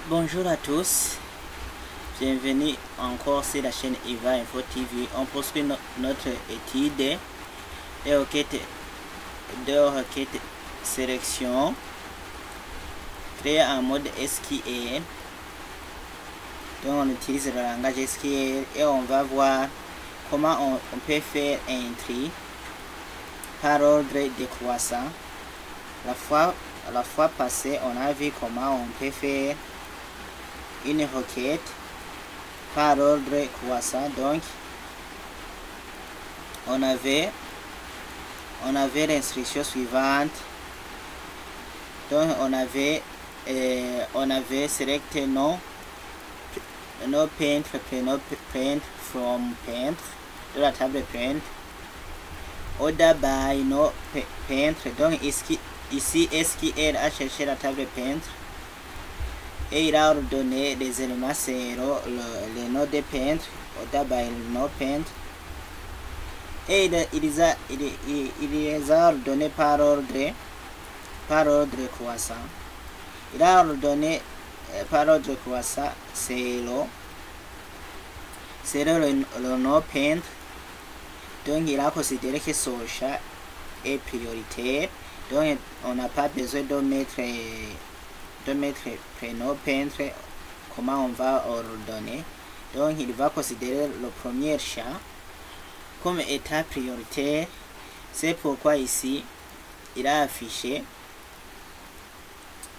Bonjour à tous, bienvenue encore sur la chaîne Eva Info TV. On poursuit notre étude de requêtes sélection créées en mode SQL. Donc on utilise le langage SQL et on va voir comment on peut faire un tri par ordre décroissant. La fois passée, on a vu comment on peut faire une requête par ordre croissant. Donc on avait l'instruction suivante. Donc on avait selecté no peintre, prénom peintre, from peintre de la table peintre, order by no peintre. Donc ici SQL a cherché la table peintre et il a ordonné les éléments zéro, le nom de peintre, order by no peintre, et il les a ordonnés par ordre croissant. Il a ordonné par ordre croissant zéro le nom peintre. Donc il a considéré que son chat est prioritaire. Donc on n'a pas besoin de mettre prénom peintre. Comment on va ordonner? Donc il va considérer le premier chat comme état prioritaire. C'est pourquoi ici il a affiché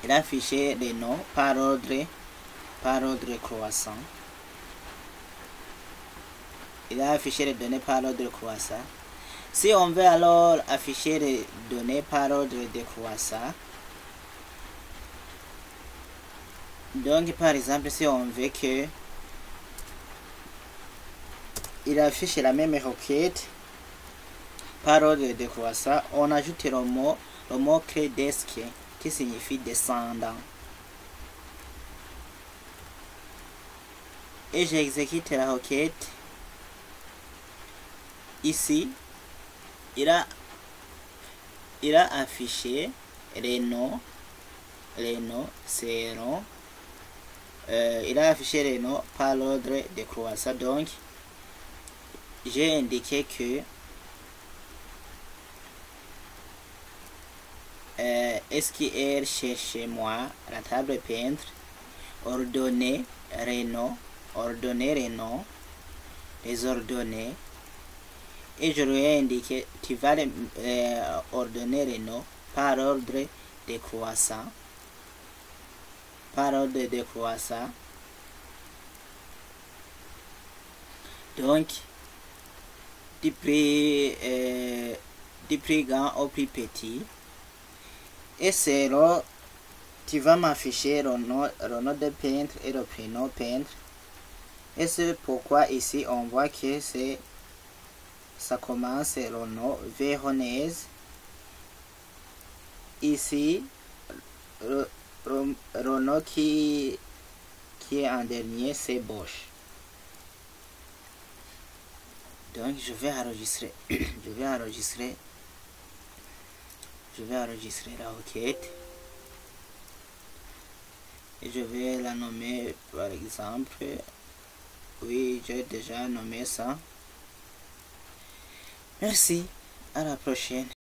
les noms par ordre croissant. Il a affiché les données par ordre croissant. Si on veut alors afficher les données par ordre décroissant, donc par exemple si on veut que il affiche la même requête par ordre décroissant, on ajoute le mot clé desk qui signifie descendant. Et j'exécute la requête. Ici, il a affiché les noms zéro. Il a affiché les noms par l'ordre décroissant. Donc, j'ai indiqué que SQL cherche moi la table peintre, ordonner les noms, les ordonner, et je lui ai indiqué tu vas ordonner les noms par ordre décroissant. Donc du plus grand au plus petit. Et c'est là tu vas m'afficher le nom de peintre et le prénom peintre. Et c'est pourquoi ici on voit que ça commence le nom Véronèse. Ici le nom qui est en dernier, c'est Bosch. Donc je vais enregistrer la requête et je vais la nommer par exemple. Oui, j'ai déjà nommé ça. Merci, à la prochaine.